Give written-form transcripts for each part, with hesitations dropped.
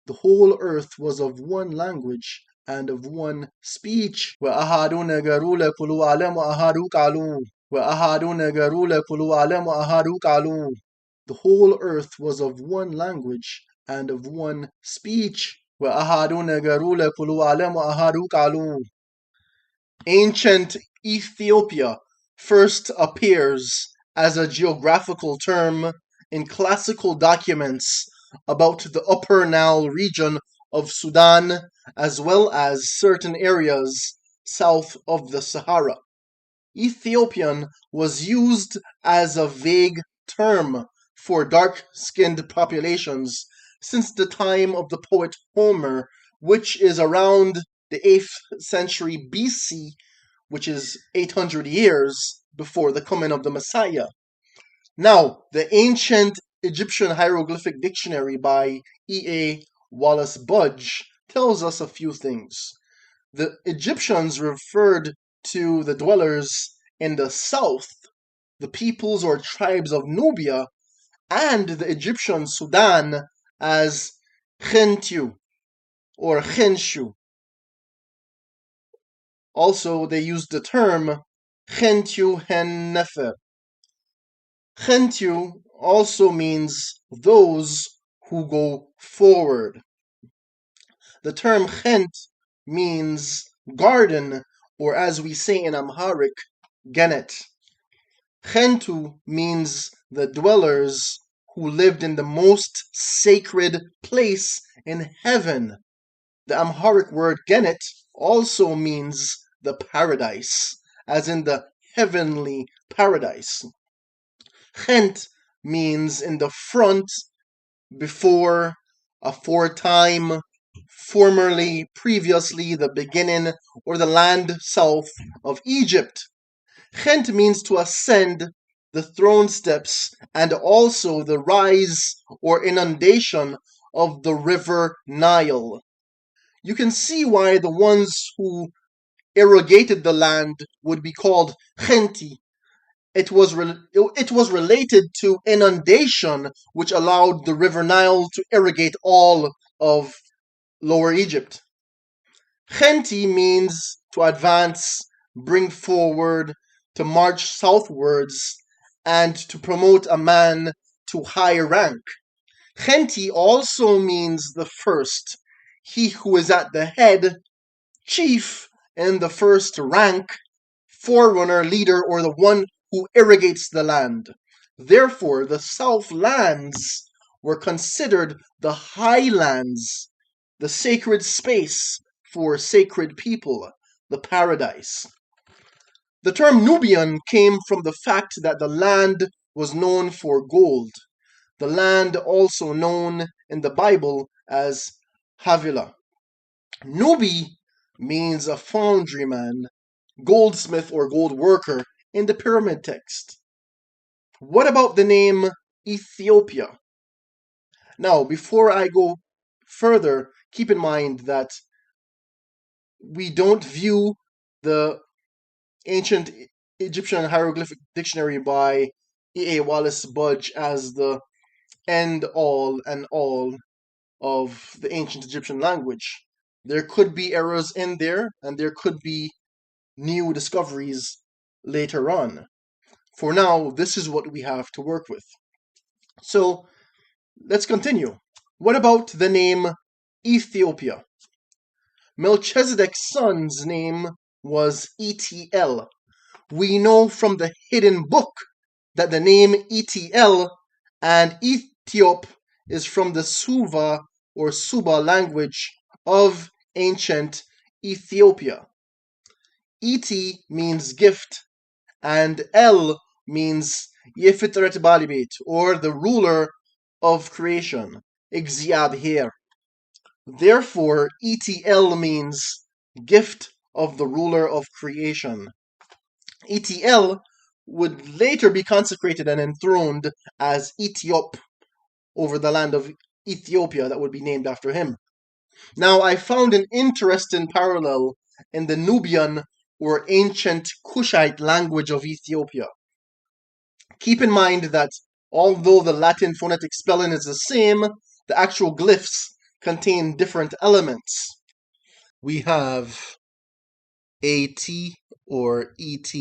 The whole earth was of one language and of one speech. وَأَحَدُونَ غَرُولَ كُلُّ عَالَمُ أَحَدُ قَالُوا وَأَحَدُونَ غَرُولَ كُلُّ عَالَمُ أَحَدُ قَالُوا. The whole earth was of one language and of one speech. وَأَحَدُونَ غَرُولَ كُلُّ عَالَمُ أَحَدُ قَالُوا. Ancient Ethiopia first appears as a geographical term in classical documents about the Upper Nile region of Sudan, as well as certain areas south of the Sahara. Ethiopian was used as a vague term for dark-skinned populations since the time of the poet Homer, which is around the 8th century BC, which is 800 years before the coming of the Messiah. Now, the Ancient Egyptian Hieroglyphic Dictionary by E.A. Wallace Budge tells us a few things. The Egyptians referred to the dwellers in the south, the peoples or tribes of Nubia, and the Egyptian Sudan as Khentu or Khenshu. Also, they used the term Khentu Hen Nefer. Khentu also means those who go forward. The term Khent means garden, or as we say in Amharic, Genet. Khentu means the dwellers who lived in the most sacred place in heaven. The Amharic word Genet also means the paradise, as in the heavenly paradise. Khent means in the front, before, aforetime, formerly, previously, the beginning, or the land south of Egypt. Khent means to ascend the throne steps and also the rise or inundation of the river Nile. You can see why the ones who irrigated the land would be called Khenti. It was related to inundation, which allowed the river Nile to irrigate all of Lower Egypt. Khenti means to advance, bring forward, to march southwards, and to promote a man to high rank. Khenti also means the first, he who is at the head, chief in the first rank, forerunner, leader, or the one who irrigates the land. Therefore, the southlands were considered the highlands, the sacred space for sacred people, the paradise. The term Nubian came from the fact that the land was known for gold, the land also known in the Bible as Havilah. Nubi means a foundryman, goldsmith, or gold worker in the pyramid text. What about the name Ethiopia? Now, before I go further, keep in mind that we don't view the Ancient Egyptian Hieroglyphic Dictionary by E.A. Wallace Budge as the end all and all of the ancient Egyptian language. There could be errors in there, and there could be new discoveries later on. For now, this is what we have to work with. So, let's continue. What about the name Ethiopia? Melchizedek's son's name was ETL. We know from the hidden book that the name ETL and Ethiop is from the Suva or Suba language of ancient Ethiopia. Et means gift, and El means Yefitret Balibit, or the ruler of creation, እግዚአብሔር. Therefore, ETL means gift of the ruler of creation. ETL would later be consecrated and enthroned as Ethiop over the land of Ethiopia that would be named after him. Now, I found an interesting parallel in the Nubian or ancient Kushite language of Ethiopia. Keep in mind that although the Latin phonetic spelling is the same, the actual glyphs contain different elements. We have AT or ET,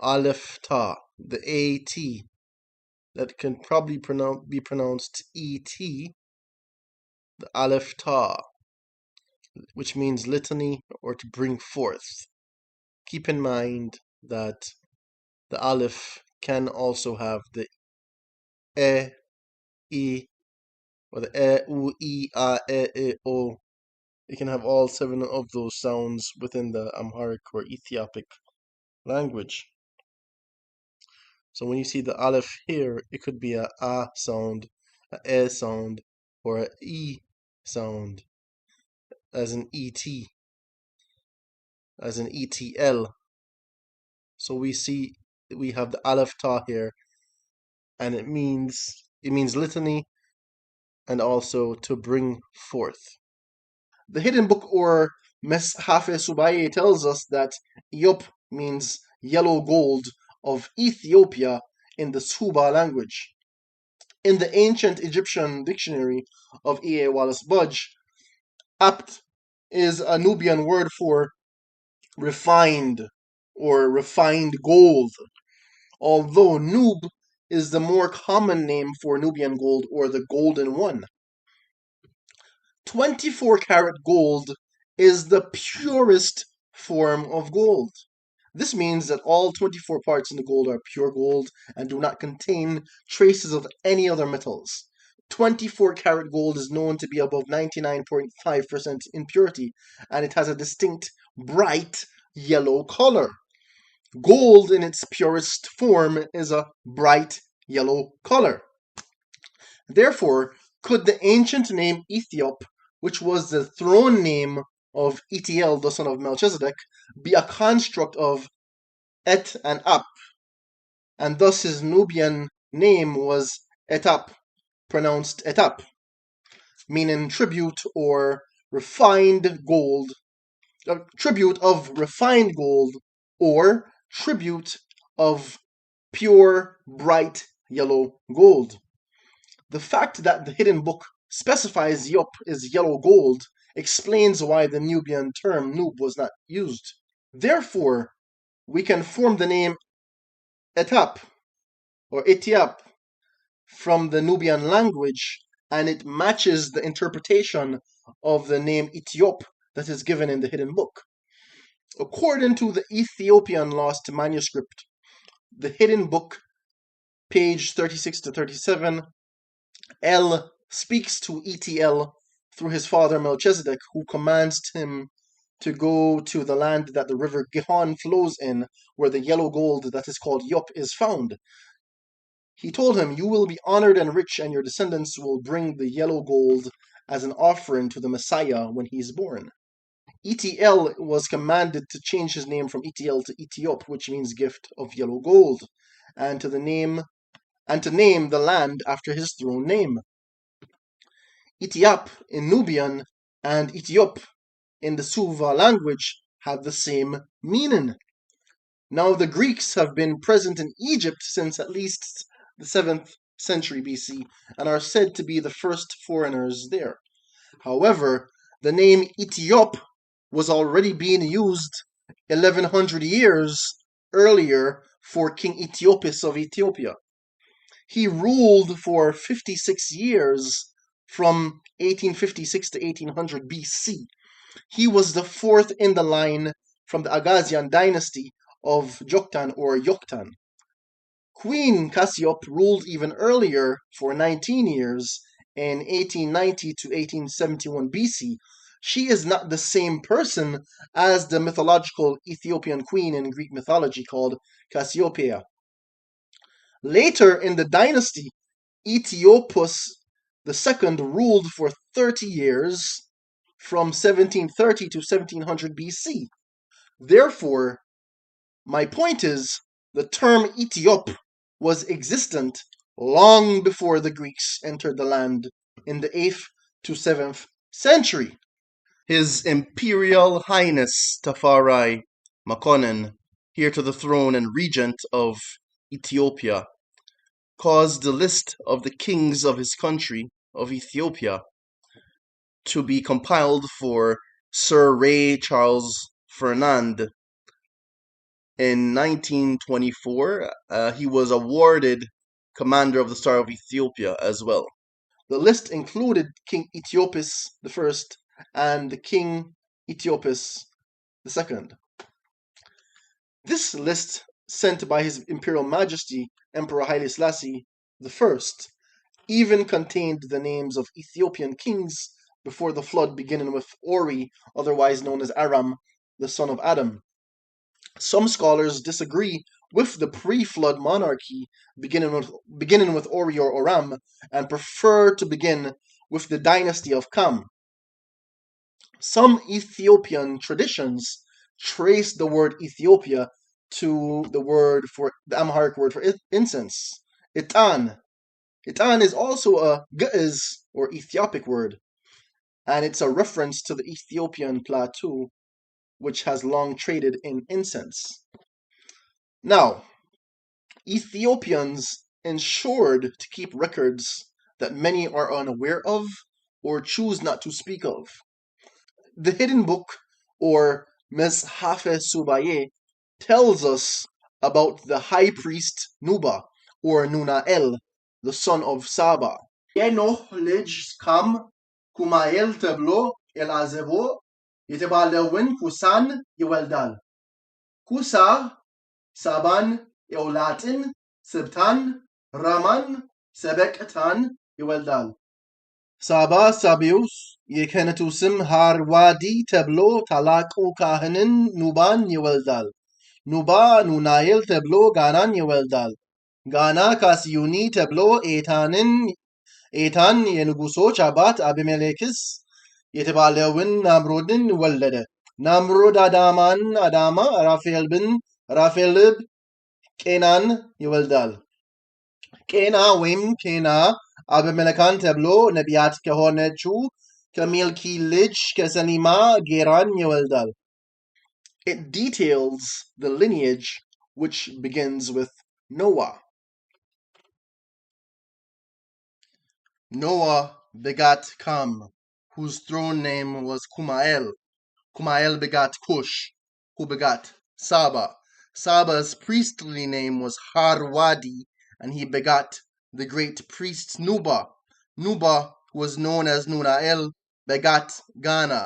Aleph Ta, the AT that can probably be pronounced ET, the Aleph Ta, which means litany or to bring forth. Keep in mind that the Aleph can also have the E, or the U, I, O. It can have all 7 of those sounds within the Amharic or Ethiopic language. So when you see the Aleph here, it could be a sound, a sound, or a E sound, as an ET, as an ETL. So we have the Aleph Ta here, and it means litany and also to bring forth. The hidden book or Meshaf Subaye tells us that Yop means yellow gold of Ethiopia in the Suba language. In the ancient Egyptian dictionary of E.A. Wallace Budge, Apt is a Nubian word for refined or refined gold, although Nub is the more common name for Nubian gold or the golden one. 24-karat gold is the purest form of gold. This means that all 24 parts in the gold are pure gold and do not contain traces of any other metals. 24-karat gold is known to be above 99.5% in purity, and it has a distinct bright yellow color. Gold in its purest form is a bright yellow color. Therefore, could the ancient name Ethiop, which was the throne name of Etiel, the son of Melchizedek, be a construct of Et and Ap, and thus his Nubian name was Etap, pronounced Etap, meaning tribute or refined gold, tribute of refined gold, or tribute of pure, bright yellow gold. The fact that the hidden book specifies Yop is yellow gold explains why the Nubian term Nub was not used. Therefore, we can form the name Etap or Etiap from the Nubian language, and it matches the interpretation of the name Ethiop that is given in the hidden book. According to the Ethiopian lost manuscript, the hidden book, page 36 to 37, El speaks to Etl through his father Melchizedek, who commands him to go to the land that the river Gihon flows in, where the yellow gold that is called Yop is found. He told him, "You will be honored and rich, and your descendants will bring the yellow gold as an offering to the Messiah when he is born." Etl was commanded to change his name from Etl to Ethiop, which means gift of yellow gold, and to name the land after his throne name. Etiop in Nubian and Ethiop in the Suva language have the same meaning. Now, the Greeks have been present in Egypt since at least the 7th century BC and are said to be the first foreigners there. However, the name Ethiop was already being used 1100 years earlier for King Ethiopis of Ethiopia. He ruled for 56 years from 1856 to 1800 BC. He was the fourth in the line from the Agazian dynasty of Joktan or Yoktan. Queen Cassiop ruled even earlier for 19 years in 1890 to 1871 BC. She is not the same person as the mythological Ethiopian queen in Greek mythology called Cassiopeia. Later in the dynasty, Ethiopus II ruled for 30 years from 1730 to 1700 BC. Therefore, my point is, the term Ethiop was existent long before the Greeks entered the land in the 8th to 7th century. His Imperial Highness Tafari Makonnen, heir to the throne and regent of Ethiopia, caused the list of the kings of his country, of Ethiopia, to be compiled for Sir Ray Charles Fernand. In 1924, he was awarded Commander of the Star of Ethiopia as well. The list included King Ethiopis I and King Ethiopis II. This list, sent by His Imperial Majesty Emperor Haile Selassie I, even contained the names of Ethiopian kings before the flood, beginning with Ori, otherwise known as Aram, the son of Adam. Some scholars disagree with the pre-flood monarchy beginning with Ori or Oram, and prefer to begin with the dynasty of Kam. Some Ethiopian traditions trace the word Ethiopia to the Amharic word for incense, Itan. Itan is also a Ge'ez or Ethiopic word, and it's a reference to the Ethiopian plateau, which has long traded in incense. Now, Ethiopians ensured to keep records that many are unaware of or choose not to speak of. The hidden book, or Meshafe Subaye, tells us about the high priest Nuba, or Nunael, the son of Saba. Enoch liges kam kumael teblo el azevo yitebalewin kusan ይወልዳል ኩሳ ሳባን ኤውላጥን ስብታን ራማን ሰበቅታን ይወልዳል። ሳባ ሳቢውስ የክህነቱ ስም ሃርዋዲ ተብሎ ታላቁ ካህንን ኑባን ይወልዳል። ኑባ ኑናኤል ተብሎ ጋናን ይወልዳል። ጋና ካስዩኒ ተብሎ ኤታን የንጉሶች አባት አቢሜሌክስ የተባለውን ናምሮድን ወለደ። ናምሮድ አዳማ ራፌልብ ቄናን ይወልዳል። ቄና ወይም ኬና አበመለካን ተብሎ ነቢያት ከሆነችው ከሚልኪ ልጅ ከሰሊማ ጌራን ይወልዳል። It details the lineage which begins with Noah. Noah begat Kam, whose throne name was Kumael. Kumael begat Cush, who begat Saba. Saba's priestly name was Harwadi, and he begat the great priest Nuba. Nuba, who was known as Nunael, begat Gana.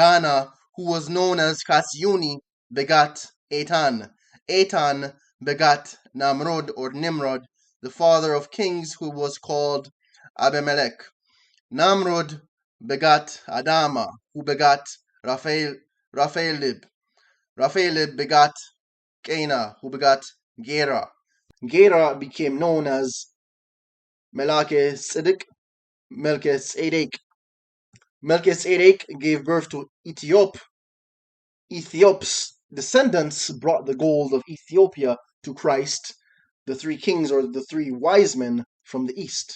Gana, who was known as Kasyuni, begat Etan. Etan begat Namrod or Nimrod, the father of kings, who was called Abimelech. Namrod begat Adama, who begat Raphaelib. Raphaelib begat Cana, who begat Gera. Gera became known as Melchizedek. Melchizedek gave birth to Ethiop. Ethiop's descendants brought the gold of Ethiopia to Christ, the three kings or the three wise men from the east.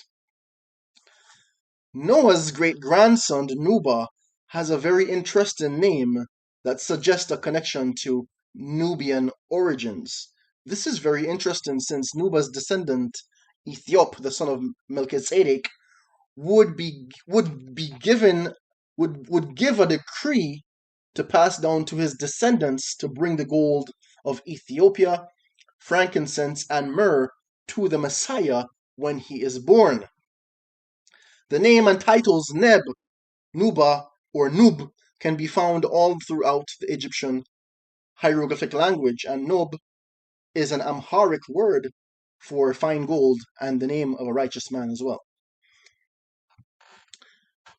Noah's great-grandson Nuba has a very interesting name that suggests a connection to Nubian origins. This is very interesting since Nuba's descendant Ethiop, the son of Melchizedek, would give a decree to pass down to his descendants to bring the gold of Ethiopia, frankincense, and myrrh to the Messiah when he is born. The name and titles Neb, Nuba, or Nub can be found all throughout the Egyptian hieroglyphic language, and Nub is an Amharic word for fine gold and the name of a righteous man as well.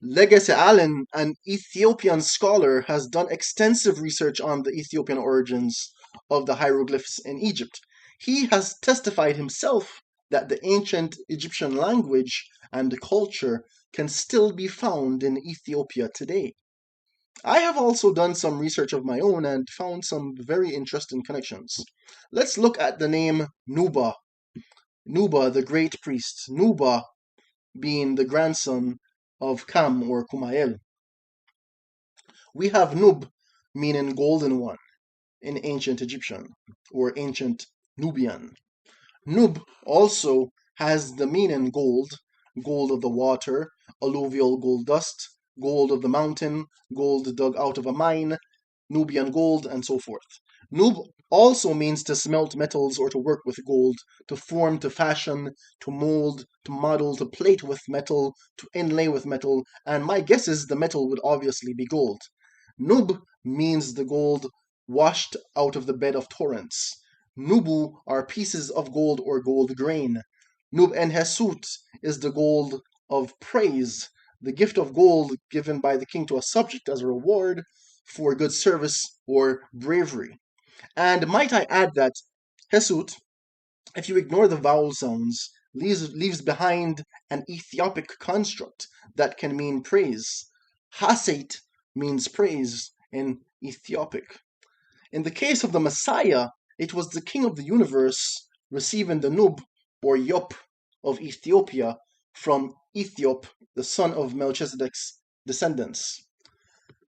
Legacy Allen, an Ethiopian scholar, has done extensive research on the Ethiopian origins of the hieroglyphs in Egypt. He has testified himself that the ancient Egyptian language and culture can still be found in Ethiopia today. I have also done some research of my own and found some very interesting connections. Let's look at the name Nuba. Nuba, the great priest. Nuba being the grandson of Kam or Kumael. We have Nub, meaning golden one, in ancient Egyptian or ancient Nubian. Nub also has the meaning gold, gold of the water, alluvial gold dust, gold of the mountain, gold dug out of a mine, Nubian gold, and so forth. Nub also means to smelt metals or to work with gold, to form, to fashion, to mold, to model, to plate with metal, to inlay with metal, and my guess is the metal would obviously be gold. Nub means the gold washed out of the bed of torrents. Nubu are pieces of gold or gold grain. Nub en Hesut is the gold of praise, the gift of gold given by the king to a subject as a reward for good service or bravery. And might I add that Hesut, if you ignore the vowel sounds, leaves behind an Ethiopic construct that can mean praise. Haseit means praise in Ethiopic. In the case of the Messiah, it was the king of the universe receiving the Nub or Yop of Ethiopia from Ethiop, the son of Melchizedek's descendants.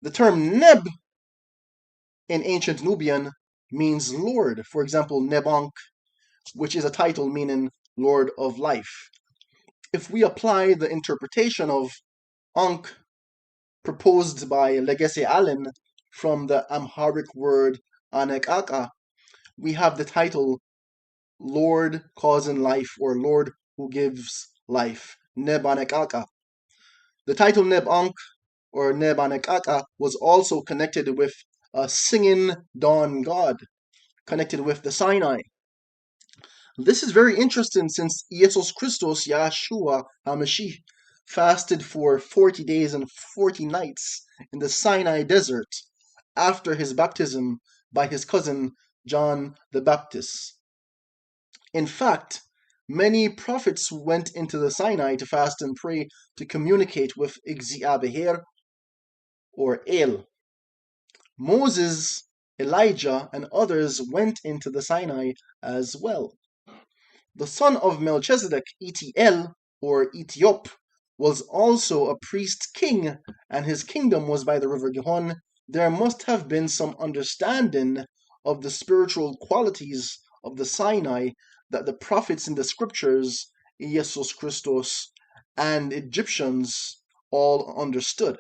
The term Neb in ancient Nubian means Lord. For example, Nebank, which is a title meaning Lord of Life. If we apply the interpretation of Ankh proposed by Legesse Allen from the Amharic word Anekaka, we have the title Lord causing life or Lord who gives life, Nebanekaka. The title Nebank or Nebanekaka was also connected with a singing dawn god, connected with the Sinai. This is very interesting since Jesus Christos Yahshua HaMashiach fasted for 40 days and 40 nights in the Sinai desert after his baptism by his cousin John the Baptist. In fact, many prophets went into the Sinai to fast and pray to communicate with እግዚአብሔር or El. Moses, Elijah, and others went into the Sinai as well. The son of Melchizedek, Etiel, or Ethiop, was also a priest king, and his kingdom was by the river Gihon. There must have been some understanding of the spiritual qualities of the Sinai that the prophets in the scriptures, Jesus Christos, and Egyptians all understood.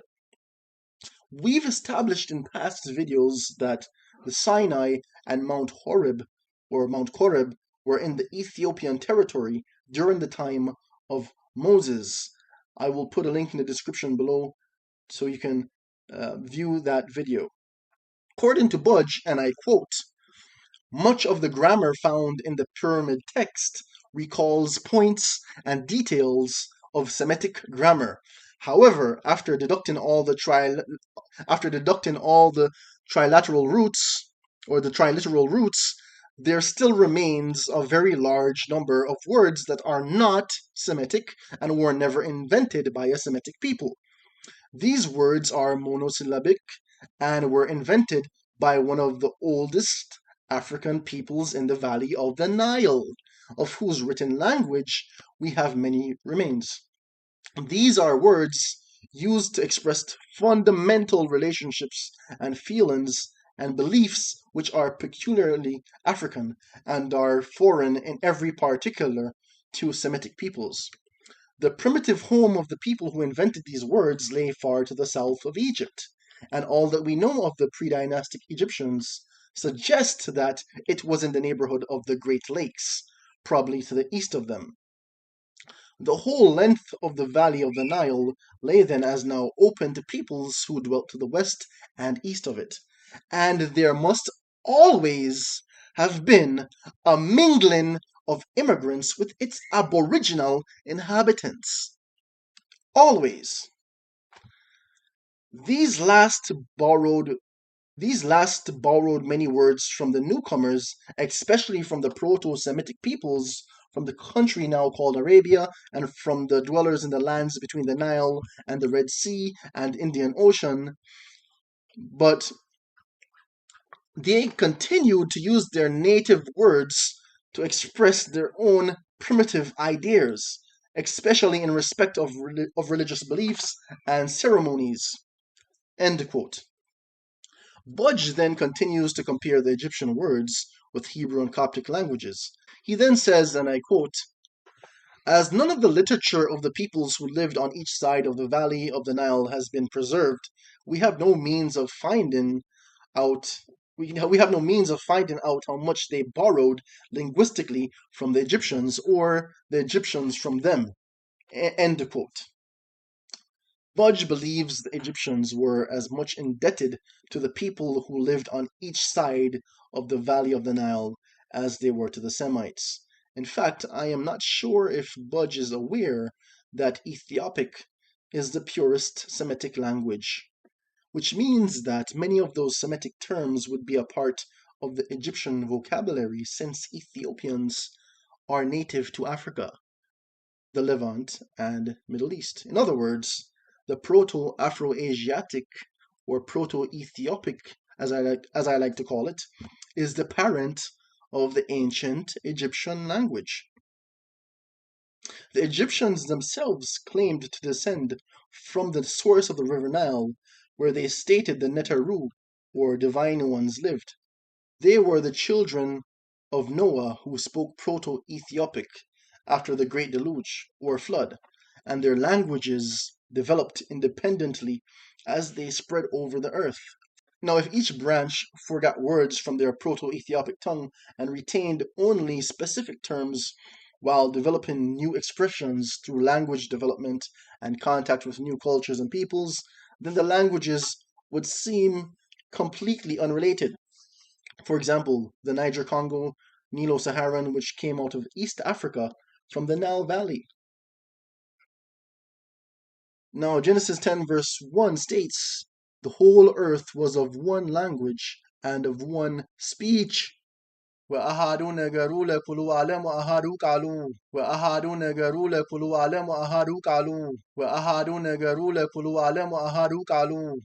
We've established in past videos that the Sinai and Mount Horeb were in the Ethiopian territory during the time of Moses. I will put a link in the description below so you can view that video. According to Budge, and I quote, much of the grammar found in the pyramid text recalls points and details of Semitic grammar. However, after deducting all the triliteral roots, there still remains a very large number of words that are not Semitic and were never invented by a Semitic people. These words are monosyllabic and were invented by one of the oldest African peoples in the valley of the Nile, of whose written language we have many remains. These are words used to express fundamental relationships and feelings and beliefs which are peculiarly African and are foreign in every particular to Semitic peoples. The primitive home of the people who invented these words lay far to the south of Egypt, and all that we know of the pre-dynastic Egyptians suggests that it was in the neighborhood of the Great Lakes, probably to the east of them. The whole length of the valley of the Nile lay then as now open to peoples who dwelt to the west and east of it, and there must always have been a mingling of immigrants with its aboriginal inhabitants. Always. These last borrowed many words from the newcomers, especially from the Proto-Semitic peoples, from the country now called Arabia, and from the dwellers in the lands between the Nile and the Red Sea and Indian Ocean. But they continued to use their native words to express their own primitive ideas, especially in respect of religious beliefs and ceremonies. End quote. Budge then continues to compare the Egyptian words with Hebrew and Coptic languages. He then says, and I quote, As none of the literature of the peoples who lived on each side of the valley of the Nile has been preserved, we have no means of finding out we have no means of finding out how much they borrowed linguistically from the Egyptians or the Egyptians from them. End quote. Budge believes the Egyptians were as much indebted to the people who lived on each side of the valley of the Nile as they were to the Semites. In fact, I am not sure if Budge is aware that Ethiopic is the purest Semitic language, which means that many of those Semitic terms would be a part of the Egyptian vocabulary since Ethiopians are native to Africa, the Levant, and Middle East. In other words, the Proto-Afro-Asiatic or Proto-Ethiopic, as I like to call it, is the parent of the ancient Egyptian language. The Egyptians themselves claimed to descend from the source of the river Nile, where they stated the Neteru, or divine ones, lived. They were the children of Noah who spoke Proto-Ethiopic after the Great Deluge, or Flood, and their languages developed independently as they spread over the earth. Now, if each branch forgot words from their Proto-Ethiopic tongue and retained only specific terms while developing new expressions through language development and contact with new cultures and peoples, then the languages would seem completely unrelated. For example, the Niger-Congo Nilo-Saharan, which came out of East Africa from the Nile Valley. Now, Genesis 10, verse 1 states, the whole earth was of one language and of one speech. وأحدوا نجروا لكل عالم وأحدوا قالوا وأحدوا نجروا لكل عالم وأحدوا قالوا وأحدوا نجروا لكل عالم وأحدوا قالوا